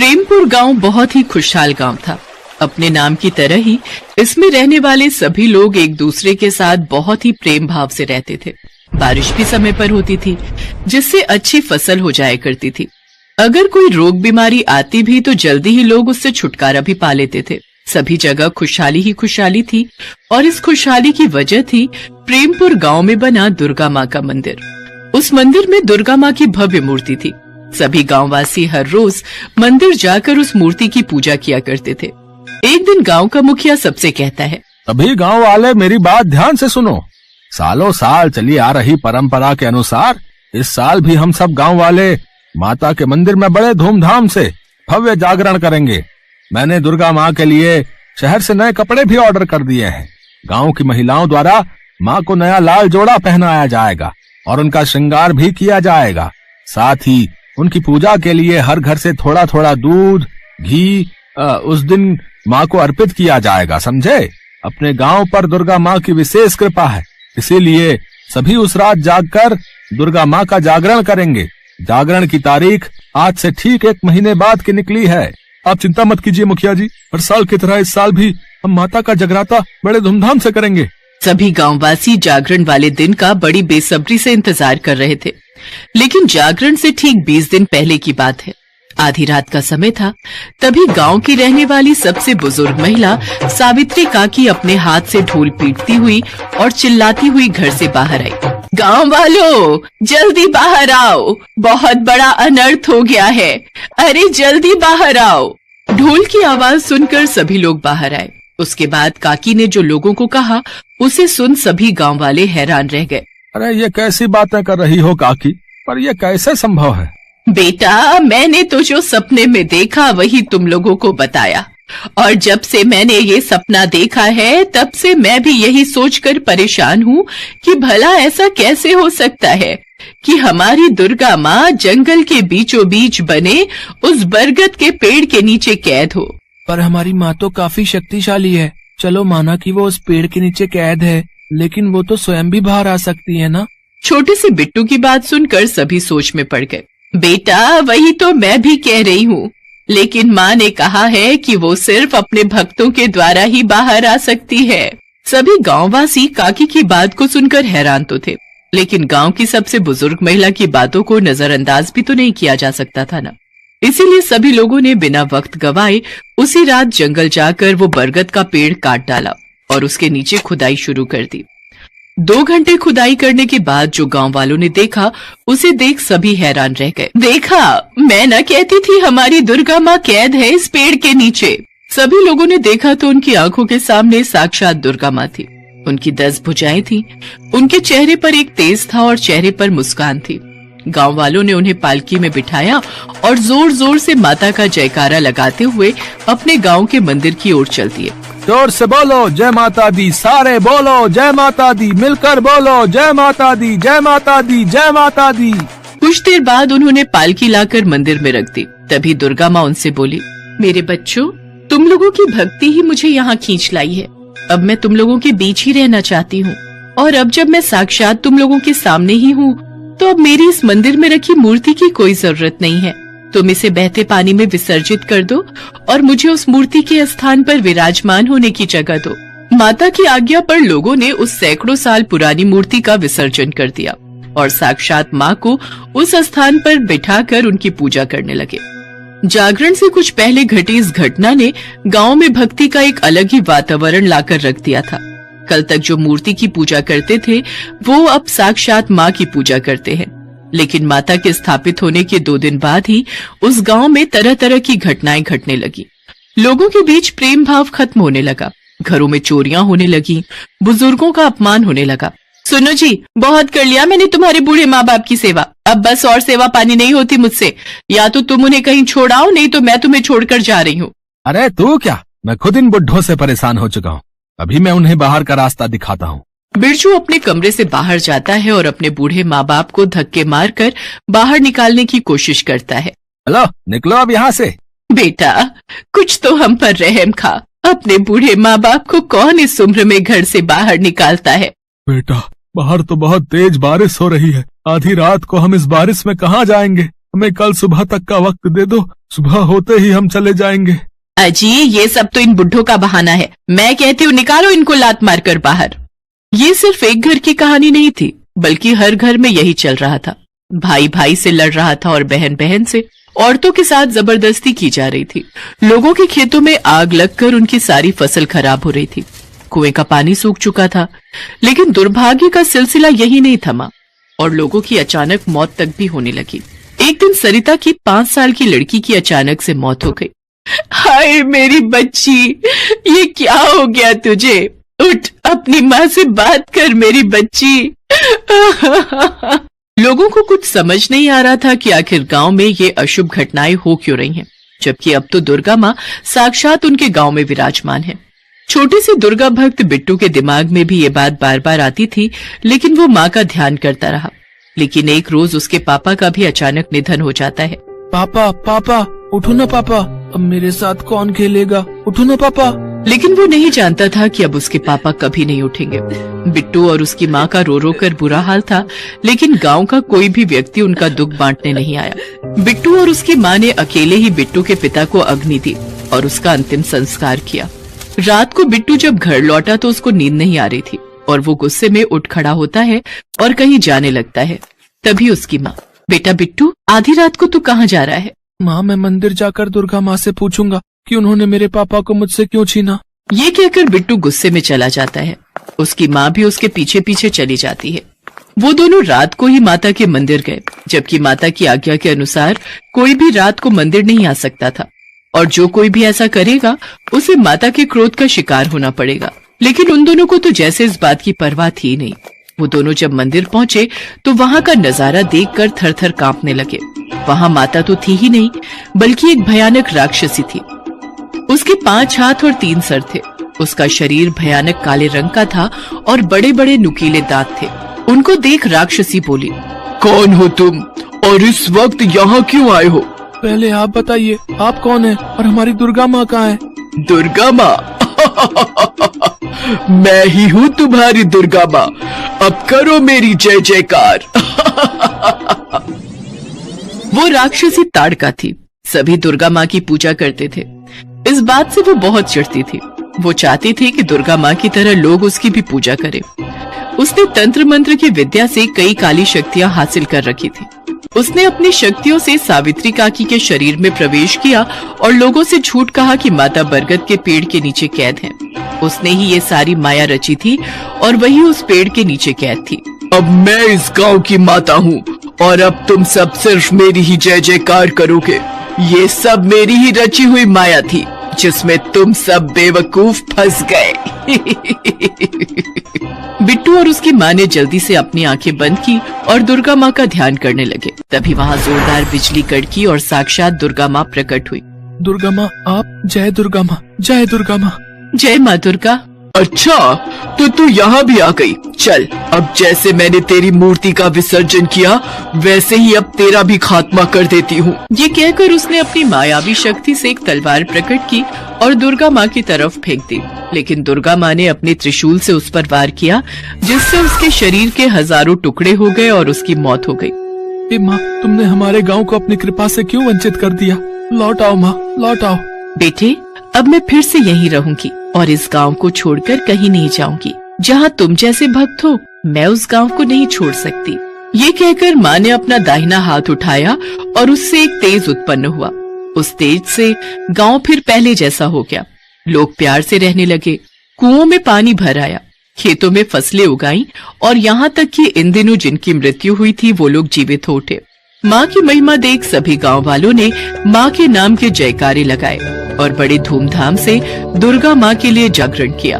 प्रेमपुर गांव बहुत ही खुशहाल गांव था। अपने नाम की तरह ही इसमें रहने वाले सभी लोग एक दूसरे के साथ बहुत ही प्रेम भाव से रहते थे। बारिश भी समय पर होती थी, जिससे अच्छी फसल हो जाया करती थी। अगर कोई रोग बीमारी आती भी तो जल्दी ही लोग उससे छुटकारा भी पा लेते थे। सभी जगह खुशहाली ही खुशहाली थी और इस खुशहाली की वजह थी प्रेमपुर गांव में बना दुर्गा माँ का मंदिर। उस मंदिर में दुर्गा माँ की भव्य मूर्ति थी। सभी गांववासी हर रोज मंदिर जाकर उस मूर्ति की पूजा किया करते थे। एक दिन गांव का मुखिया सबसे कहता है, सभी गांव वाले मेरी बात ध्यान से सुनो। सालों साल चली आ रही परंपरा के अनुसार इस साल भी हम सब गांव वाले माता के मंदिर में बड़े धूमधाम से भव्य जागरण करेंगे। मैंने दुर्गा माँ के लिए शहर से नए कपड़े भी ऑर्डर कर दिए हैं। गांव की महिलाओं द्वारा माँ को नया लाल जोड़ा पहनाया जाएगा और उनका श्रृंगार भी किया जाएगा। साथ ही उनकी पूजा के लिए हर घर से थोड़ा थोड़ा दूध घी उस दिन माँ को अर्पित किया जाएगा, समझे? अपने गांव पर दुर्गा माँ की विशेष कृपा है, इसीलिए सभी उस रात जागकर दुर्गा माँ का जागरण करेंगे। जागरण की तारीख आज से ठीक 1 महीने बाद की निकली है। आप चिंता मत कीजिए मुखिया जी, हर साल की तरह इस साल भी हम माता का जगराता बड़े धूमधाम से करेंगे। सभी गांववासी जागरण वाले दिन का बड़ी बेसब्री से इंतजार कर रहे थे। लेकिन जागरण से ठीक 20 दिन पहले की बात है। आधी रात का समय था। तभी गांव की रहने वाली सबसे बुजुर्ग महिला सावित्री काकी अपने हाथ से ढोल पीटती हुई और चिल्लाती हुई घर से बाहर आई। गांव वालों, जल्दी बाहर आओ, बहुत बड़ा अनर्थ हो गया है। अरे जल्दी बाहर आओ। ढोल की आवाज सुनकर सभी लोग बाहर आए। उसके बाद काकी ने जो लोगों को कहा उसे सुन सभी गांव वाले हैरान रह गए। अरे ये कैसी बातें कर रही हो काकी, पर यह कैसे संभव है? बेटा, मैंने तो जो सपने में देखा वही तुम लोगों को बताया, और जब से मैंने ये सपना देखा है तब से मैं भी यही सोचकर परेशान हूँ कि भला ऐसा कैसे हो सकता है कि हमारी दुर्गा माँ जंगल के बीचों बीच बने उस बरगद के पेड़ के नीचे कैद हो। पर हमारी माँ तो काफी शक्तिशाली है। चलो माना कि वो उस पेड़ के नीचे कैद है, लेकिन वो तो स्वयं भी बाहर आ सकती है ना? छोटे से बिट्टू की बात सुनकर सभी सोच में पड़ गए। बेटा, वही तो मैं भी कह रही हूँ, लेकिन माँ ने कहा है कि वो सिर्फ अपने भक्तों के द्वारा ही बाहर आ सकती है। सभी गांववासी काकी की बात को सुनकर हैरान तो थे, लेकिन गांव की सबसे बुजुर्ग महिला की बातों को नजरअंदाज भी तो नहीं किया जा सकता था ना। इसीलिए सभी लोगों ने बिना वक्त गवाए उसी रात जंगल जाकर वो बरगद का पेड़ काट डाला और उसके नीचे खुदाई शुरू कर दी। 2 घंटे खुदाई करने के बाद जो गांव वालों ने देखा उसे देख सभी हैरान रह गए। देखा, मैं न कहती थी हमारी दुर्गा माँ कैद है इस पेड़ के नीचे। सभी लोगों ने देखा तो उनकी आंखों के सामने साक्षात दुर्गा माँ थी। उनकी 10 भुजाएं थी। उनके चेहरे पर एक तेज था और चेहरे पर मुस्कान थी। गांव वालों ने उन्हें पालकी में बिठाया और जोर जोर से माता का जयकारा लगाते हुए अपने गांव के मंदिर की ओर चल दिए। जोर से बोलो जय माता दी, सारे बोलो जय माता दी, मिलकर बोलो जय माता दी, जय माता दी, जय माता दी। कुछ देर बाद उन्होंने पालकी लाकर मंदिर में रख दी। तभी दुर्गा माँ उनसे बोली, मेरे बच्चों, तुम लोगों की भक्ति ही मुझे यहाँ खींच लाई है। अब मैं तुम लोगों के बीच ही रहना चाहती हूँ, और अब जब मैं साक्षात तुम लोगों के सामने ही हूँ तो अब मेरी इस मंदिर में रखी मूर्ति की कोई जरूरत नहीं है। तुम इसे बहते पानी में विसर्जित कर दो और मुझे उस मूर्ति के स्थान पर विराजमान होने की जगह दो। माता की आज्ञा पर लोगों ने उस सैकड़ों साल पुरानी मूर्ति का विसर्जन कर दिया और साक्षात माँ को उस स्थान पर बिठाकर उनकी पूजा करने लगे। जागरण से कुछ पहले घटी इस घटना ने गांव में भक्ति का एक अलग ही वातावरण लाकर रख दिया था। कल तक जो मूर्ति की पूजा करते थे वो अब साक्षात माँ की पूजा करते हैं। लेकिन माता के स्थापित होने के 2 दिन बाद ही उस गांव में तरह तरह की घटनाएं घटने लगी। लोगों के बीच प्रेम भाव खत्म होने लगा। घरों में चोरियां होने लगी। बुजुर्गों का अपमान होने लगा। सुनो जी, बहुत कर लिया मैंने तुम्हारे बूढ़े माँ बाप की सेवा। अब बस और सेवा पानी नहीं होती मुझसे। या तो तुम उन्हें कहीं छोड़ाओ, नहीं तो मैं तुम्हें छोड़कर जा रही हूँ। अरे तू क्या, मैं खुद इन बुढ़ों से परेशान हो चुका हूँ। अभी मैं उन्हें बाहर का रास्ता दिखाता हूँ। बिरजू अपने कमरे से बाहर जाता है और अपने बूढ़े माँ बाप को धक्के मारकर बाहर निकालने की कोशिश करता है। हेलो, निकलो अब यहाँ से। बेटा, कुछ तो हम पर रहम खा। अपने बूढ़े माँ बाप को कौन इस उम्र में घर से बाहर निकालता है? बेटा, बाहर तो बहुत तेज बारिश हो रही है। आधी रात को हम इस बारिश में कहाँ जाएंगे? हमें कल सुबह तक का वक्त दे दो, सुबह होते ही हम चले जाएंगे। अजी ये सब तो इन बुड्ढों का बहाना है। मैं कहती हूँ निकालो इनको लात मारकर बाहर। ये सिर्फ एक घर की कहानी नहीं थी, बल्कि हर घर में यही चल रहा था। भाई भाई से लड़ रहा था और बहन बहन से। औरतों के साथ जबरदस्ती की जा रही थी। लोगों के खेतों में आग लगकर उनकी सारी फसल खराब हो रही थी। कुएं का पानी सूख चुका था। लेकिन दुर्भाग्य का सिलसिला यही नहीं थमा और लोगों की अचानक मौत तक भी होने लगी। एक दिन सरिता की 5 साल की लड़की की अचानक से मौत हो गई। हाय मेरी बच्ची, ये क्या हो गया तुझे? उठ, अपनी माँ से बात कर मेरी बच्ची। लोगों को कुछ समझ नहीं आ रहा था कि आखिर गांव में ये अशुभ घटनाएं हो क्यों रही हैं, जबकि अब तो दुर्गा माँ साक्षात उनके गांव में विराजमान है। छोटे से दुर्गा भक्त बिट्टू के दिमाग में भी ये बात बार बार आती थी, लेकिन वो माँ का ध्यान करता रहा। लेकिन एक रोज उसके पापा का भी अचानक निधन हो जाता है। पापा पापा उठो ना पापा, अब मेरे साथ कौन खेलेगा? उठो ना पापा। लेकिन वो नहीं जानता था कि अब उसके पापा कभी नहीं उठेंगे। बिट्टू और उसकी माँ का रो रो कर बुरा हाल था, लेकिन गांव का कोई भी व्यक्ति उनका दुख बांटने नहीं आया। बिट्टू और उसकी माँ ने अकेले ही बिट्टू के पिता को अग्नि दी और उसका अंतिम संस्कार किया। रात को बिट्टू जब घर लौटा तो उसको नींद नहीं आ रही थी और वो गुस्से में उठ खड़ा होता है और कहीं जाने लगता है। तभी उसकी माँ, बेटा बिट्टू, आधी रात को तू कहाँ जा रहा है? माँ, मैं मंदिर जाकर दुर्गा माँ से पूछूंगा कि उन्होंने मेरे पापा को मुझसे क्यों छीना। ये कहकर बिट्टू गुस्से में चला जाता है। उसकी माँ भी उसके पीछे पीछे चली जाती है। वो दोनों रात को ही माता के मंदिर गए, जबकि माता की आज्ञा के अनुसार कोई भी रात को मंदिर नहीं आ सकता था और जो कोई भी ऐसा करेगा उसे माता के क्रोध का शिकार होना पड़ेगा। लेकिन उन दोनों को तो जैसे इस बात की परवाह थी नहीं। वो दोनों जब मंदिर पहुंचे तो वहां का नजारा देखकर थर थर कांपने लगे। वहां माता तो थी ही नहीं, बल्कि एक भयानक राक्षसी थी। उसके 5 हाथ और 3 सर थे। उसका शरीर भयानक काले रंग का था और बड़े बड़े नुकीले दांत थे। उनको देख राक्षसी बोली, कौन हो तुम और इस वक्त यहाँ क्यों आए हो? पहले आप बताइए, आप कौन है और हमारी दुर्गा माँ कहाँ है? दुर्गा माँ? मैं ही हूँ तुम्हारी दुर्गा माँ। अब करो मेरी जय जयकार। वो राक्षसी ताड़का थी। सभी दुर्गा माँ की पूजा करते थे। इस बात से वो बहुत चिढ़ती थी। वो चाहती थी कि दुर्गा माँ की तरह लोग उसकी भी पूजा करें। उसने तंत्र मंत्र की विद्या से कई काली शक्तियाँ हासिल कर रखी थी। उसने अपनी शक्तियों से सावित्री काकी के शरीर में प्रवेश किया और लोगों से झूठ कहा कि माता बरगद के पेड़ के नीचे कैद है। उसने ही ये सारी माया रची थी और वही उस पेड़ के नीचे कैद थी। अब मैं इस गांव की माता हूँ और अब तुम सब सिर्फ मेरी ही जय जयकार करोगे। ये सब मेरी ही रची हुई माया थी जिसमें तुम सब बेवकूफ फंस गए। बिट्टू और उसकी माँ ने जल्दी से अपनी आंखें बंद की और दुर्गा माँ का ध्यान करने लगे। तभी वहाँ जोरदार बिजली कड़की और साक्षात दुर्गा माँ प्रकट हुई। दुर्गा माँ, आप जय दुर्गा माँ, जय दुर्गा माँ। जय माँ दुर्गा। अच्छा, तो तू यहाँ भी आ गई। चल, अब जैसे मैंने तेरी मूर्ति का विसर्जन किया वैसे ही अब तेरा भी खात्मा कर देती हूँ। ये कहकर उसने अपनी मायावी शक्ति से एक तलवार प्रकट की और दुर्गा माँ की तरफ फेंक दी। लेकिन दुर्गा माँ ने अपने त्रिशूल से उस पर वार किया, जिससे उसके शरीर के हजारों टुकड़े हो गए और उसकी मौत हो गई। ए माँ, तुमने हमारे गांव को अपनी कृपा से क्यों वंचित कर दिया? लौट आओ माँ, लौट आओ। बेटे, अब मैं फिर से यहीं रहूंगी और इस गांव को छोड़कर कहीं नहीं जाऊंगी। जहाँ तुम जैसे भक्त हो, मैं उस गांव को नहीं छोड़ सकती। ये कहकर माँ ने अपना दाहिना हाथ उठाया और उससे एक तेज उत्पन्न हुआ। उस तेज से गांव फिर पहले जैसा हो गया। लोग प्यार से रहने लगे। कुओं में पानी भर आया, खेतों में फसलें उगाई और यहाँ तक कि इन दिनों जिनकी मृत्यु हुई थी वो लोग जीवित हो उठे। माँ की महिमा देख सभी गांव वालों ने माँ के नाम के जयकारे लगाए और बड़े धूमधाम से दुर्गा माँ के लिए जागरण किया।